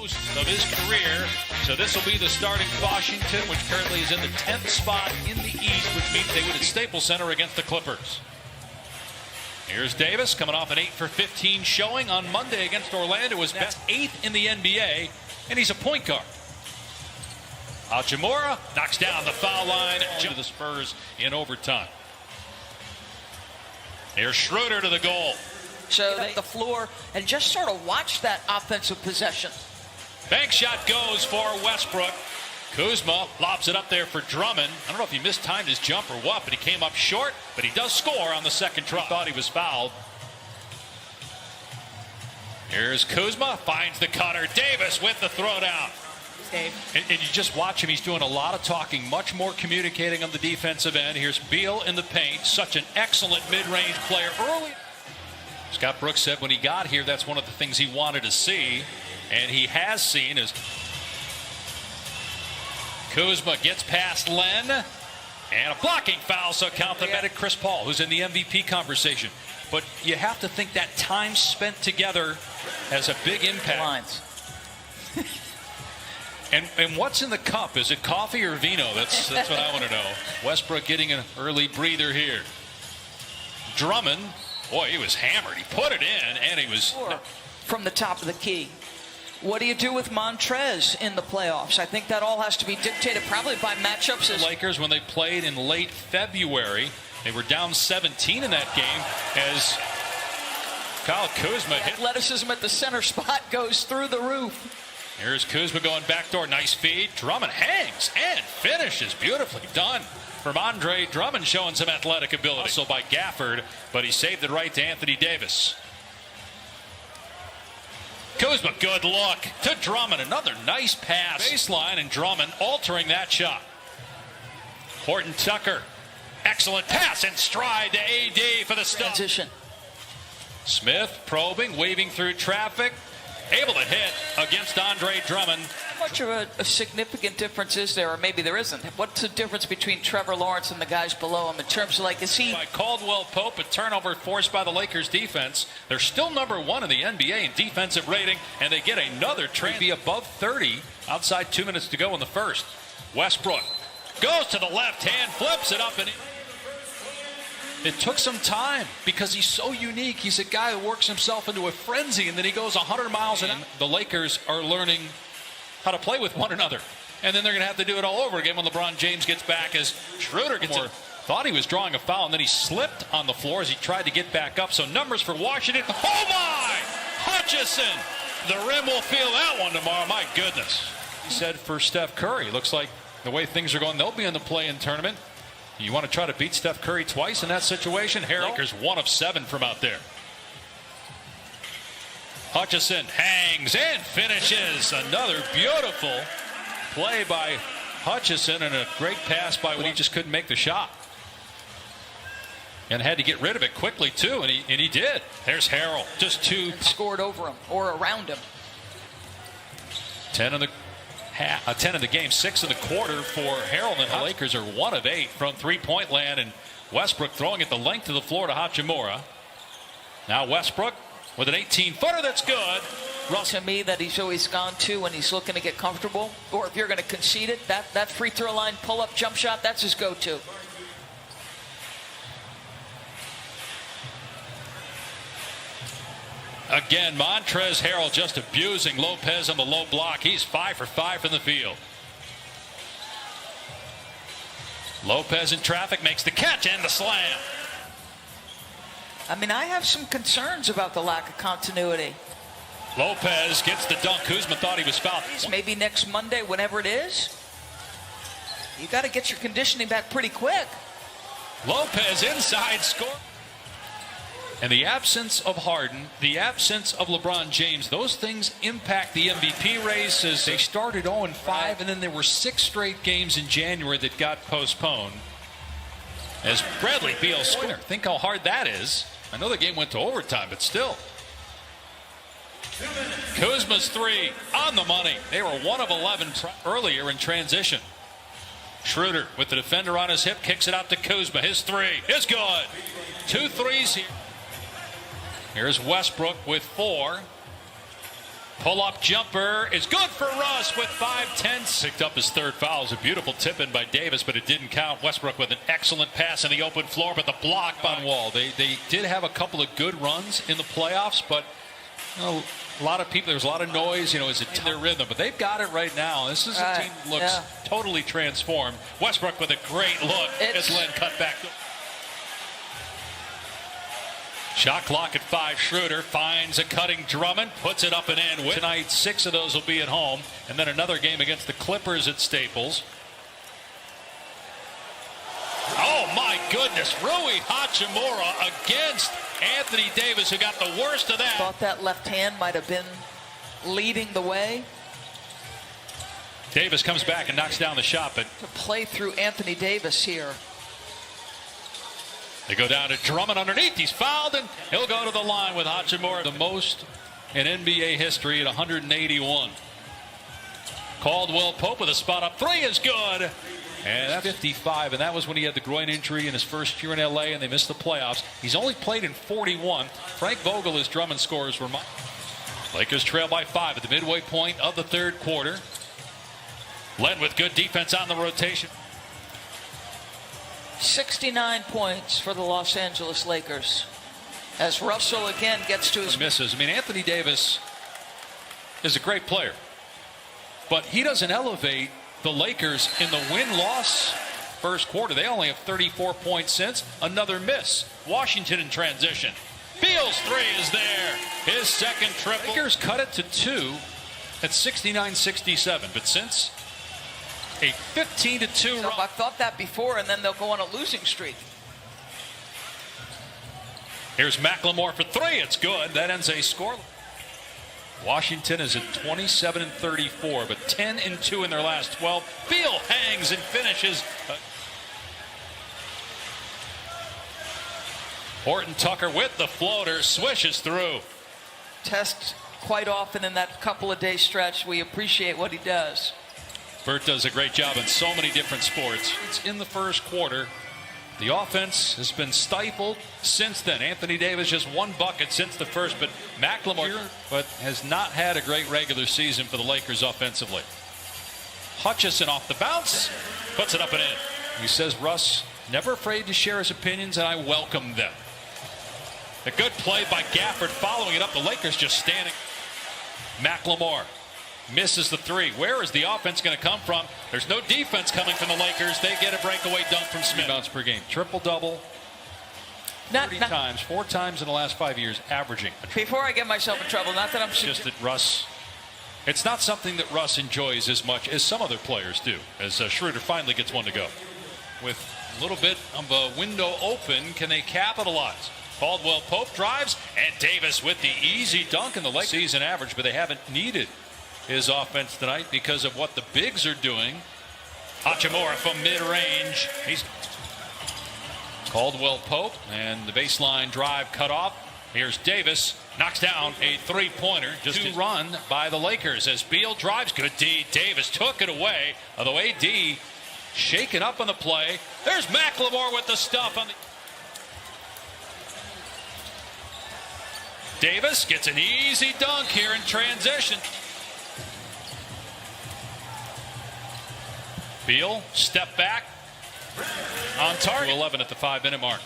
most of his career. So this will be the starting Washington, which currently is in the 10th spot in the East, which means they win at Staples Center against the Clippers. Here's Davis coming off an 8 for 15 showing on Monday against Orlando. Was best 8th in the NBA, and he's a point guard. Hachimura knocks down the foul line to the Spurs in overtime. Here's Schroeder to the goal. So they the floor and just sort of watch that offensive possession. Bank shot goes for Westbrook. Kuzma lobs it up there for Drummond. I don't know if he mistimed his jump or what, but he came up short. But he does score on the second try. Thought he was fouled. Here's Kuzma, finds the cutter. Davis with the throwdown. And you just watch him. He's doing a lot of talking, much more communicating on the defensive end. Here's Beal in the paint. Such an excellent mid-range player early. Scott Brooks said when he got here, that's one of the things he wanted to see. And he has seen as Kuzma gets past Len. And a blocking foul, so count the medic Chris Paul, who's in the MVP conversation. But you have to think that time spent together has a big impact. Lines. And what's in the cup? Is it coffee or vino? That's what I want to know. Westbrook getting an early breather here. Drummond, boy, he was hammered. He put it in, and he was from the top of the key. What do you do with Montrez in the playoffs? I think that all has to be dictated probably by matchups. The Lakers, when they played in late February, they were down 17 in that game as Kyle Kuzma hit. Athleticism at the center spot goes through the roof. Here's Kuzma going backdoor. Nice feed. Drummond hangs and finishes. Beautifully done from Andre Drummond, showing some athletic ability. Also by Gafford, but he saved it right to Anthony Davis. Kuzma, good look to Drummond. Another nice pass. Baseline, and Drummond altering that shot. Horton Tucker. Excellent pass in stride to AD for the stop. Transition. Smith probing, weaving through traffic. Able to hit against Andre Drummond. How much of a significant difference is there, or maybe there isn't? What's the difference between Trevor Lawrence and the guys below him in terms of, like, is he... By Caldwell Pope, a turnover forced by the Lakers defense. They're still number 1 in the NBA in defensive rating, and they get another trade. Be above 30 outside 2 minutes to go in the first. Westbrook goes to the left hand, flips it up, and it took some time because he's so unique. He's a guy who works himself into a frenzy, and then he goes 100 miles an hour. The Lakers are learning how to play with one another, and then they're going to have to do it all over again when LeBron James gets back, as Schroeder gets it. Thought he was drawing a foul, and then he slipped on the floor as he tried to get back up. So numbers for Washington. Oh, my! Hutchison! The rim will feel that one tomorrow. My goodness. He said for Steph Curry, looks like the way things are going, they'll be in the play-in tournament. You want to try to beat Steph Curry twice in that situation? Lakers 1 of 7 from out there. Hutchison hangs and finishes. Another beautiful play by Hutchison, and a great pass by when he just couldn't make the shot. And had to get rid of it quickly, too, and he did. There's Harrell. Just 2. Scored over him or around him. 10 in the game, 6 in the quarter for Harrell, and the Lakers are 1 of 8 from three-point land, and Westbrook throwing it the length of the floor to Hachimura. Now Westbrook with an 18-footer that's good. To me, that he's always gone to when he's looking to get comfortable, or if you're going to concede it, that free throw line pull-up jump shot, that's his go-to. Again, Montrezl Harrell just abusing Lopez on the low block. He's 5 for 5 from the field. Lopez in traffic makes the catch and the slam. I mean, I have some concerns about the lack of continuity. Lopez gets the dunk. Kuzma thought he was fouled. Maybe next Monday, whenever it is, you got to get your conditioning back pretty quick. Lopez inside score. And the absence of Harden, the absence of LeBron James, those things impact the MVP race, as they started 0-5, and then there were 6 straight games in January that got postponed. As Bradley Beal's winner. Think how hard that is. I know the game went to overtime, but still. Kuzma's 3 on the money. They were 1 of 11 earlier in transition. Schroeder with the defender on his hip, kicks it out to Kuzma. His 3 is good. 2 threes here. Here's Westbrook with 4. Pull-up jumper is good for Russ with 5-10. Picked up his third foul. It was a beautiful tip-in by Davis, but it didn't count. Westbrook with an excellent pass in the open floor, but the block on Wall. They did have a couple of good runs in the playoffs, but a lot of people, there's a lot of noise, is it their rhythm, but they've got it right now. This is a team that looks totally transformed. Westbrook with a great look as Len cut back. Shot clock at 5. Schroeder finds a cutting Drummond, puts it up and in. Tonight, 6 of those will be at home, and then another game against the Clippers at Staples. Oh my goodness, Rui Hachimura against Anthony Davis, who got the worst of that. Thought that left hand might have been leading the way. Davis comes back and knocks down the shot, but to play through Anthony Davis here. They go down to Drummond underneath. He's fouled, and he'll go to the line with Hachimura. The most in NBA history at 181. Caldwell Pope with a spot up 3 is good. And that's 55, and that was when he had the groin injury in his first year in LA, and they missed the playoffs. He's only played in 41. Frank Vogel, his Drummond scorers were. Lakers trail by 5 at the midway point of the third quarter. Len with good defense on the rotation. 69 points for the Los Angeles Lakers as Russell again gets to his misses. I mean, Anthony Davis is a great player, but he doesn't elevate the Lakers in the win-loss first quarter. They only have 34 points since. Another miss. Washington in transition. Beal's 3 is there. His second triple. Lakers cut it to 2 at 69-67, but since a 15-2 run. I've thought that before, and then they'll go on a losing streak. Here's McLemore for 3. It's good. That ends a score. Washington is at 27-34, but 10-2 in their last 12. Beal hangs and finishes. Horton Tucker with the floater, swishes through. Test quite often in that couple of day stretch. We appreciate what he does. Bert does a great job in so many different sports. It's in the first quarter. The offense has been stifled since then. Anthony Davis just 1 bucket since the first, but McLemore has not had a great regular season for the Lakers offensively. Hutchison off the bounce, puts it up and in. He says Russ never afraid to share his opinions, and I welcome them. A good play by Gafford following it up. The Lakers just standing. McLemore misses the 3. Where is the offense going to come from? There's no defense coming from the Lakers. They get a breakaway dunk from Smith. Rebounds per game. Triple-double. 30 times. 4 times in the last 5 years, averaging. Before I get myself in trouble, not that I'm just that Russ. It's not something that Russ enjoys as much as some other players do, as Schroeder finally gets one to go. With a little bit of a window open, can they capitalize? Caldwell Pope drives, and Davis with the easy dunk in the late season average, but they haven't needed his offense tonight because of what the bigs are doing. Hachimura from mid-range. He's Caldwell Pope, and the baseline drive cut off. Here's Davis, knocks down a 3-pointer. Just a run by the Lakers as Beal drives. Good D. Davis took it away. Although AD shaken up on the play. There's McLemore with the stuff on the. Davis gets an easy dunk here in transition. Beal, step back, on target. 11 at the 5-minute mark.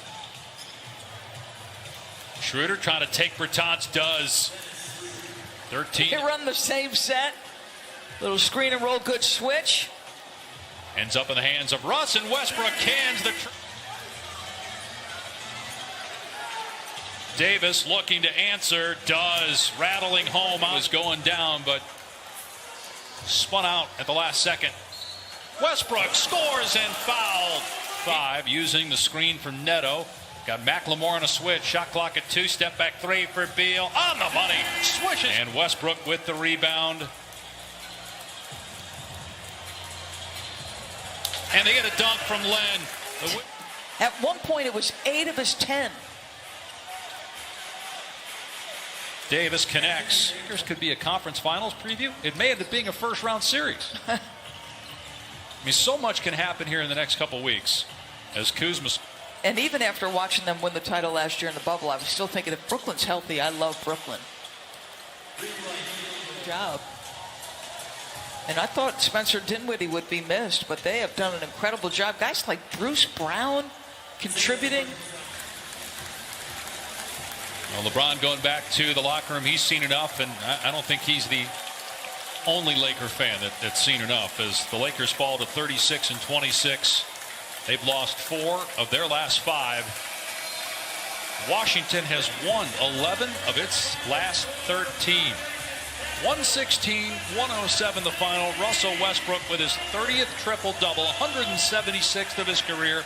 Schroeder trying to take Bertans, does. 13. They run the same set. Little screen and roll, good switch. Ends up in the hands of Russ, and Westbrook cans the. Davis looking to answer, does. Rattling home. Was going down, but spun out at the last second. Westbrook scores and fouled. 5 using the screen from Neto. Got McLemore on a switch. Shot clock at 2. Step back 3 for Beal. On the money. Swishes. And Westbrook with the rebound. And they get a dunk from Len. At one point, it was 8 of his 10. Davis connects. Lakers could be a conference finals preview. It may end up being a first-round series. I mean, so much can happen here in the next couple weeks as Kuzma. And even after watching them win the title last year in the bubble, I was still thinking, if Brooklyn's healthy, I love Brooklyn. job. And I thought Spencer Dinwiddie would be missed, but they have done an incredible job. Guys like Bruce Brown contributing. Well, LeBron going back to the locker room, he's seen enough, and I don't think he's the only Laker fan that's seen enough. As the Lakers fall to 36-26, they've lost 4 of their last 5. Washington has won 11 of its last 13. 116-107 the final. Russell Westbrook with his 30th triple-double, 176th of his career.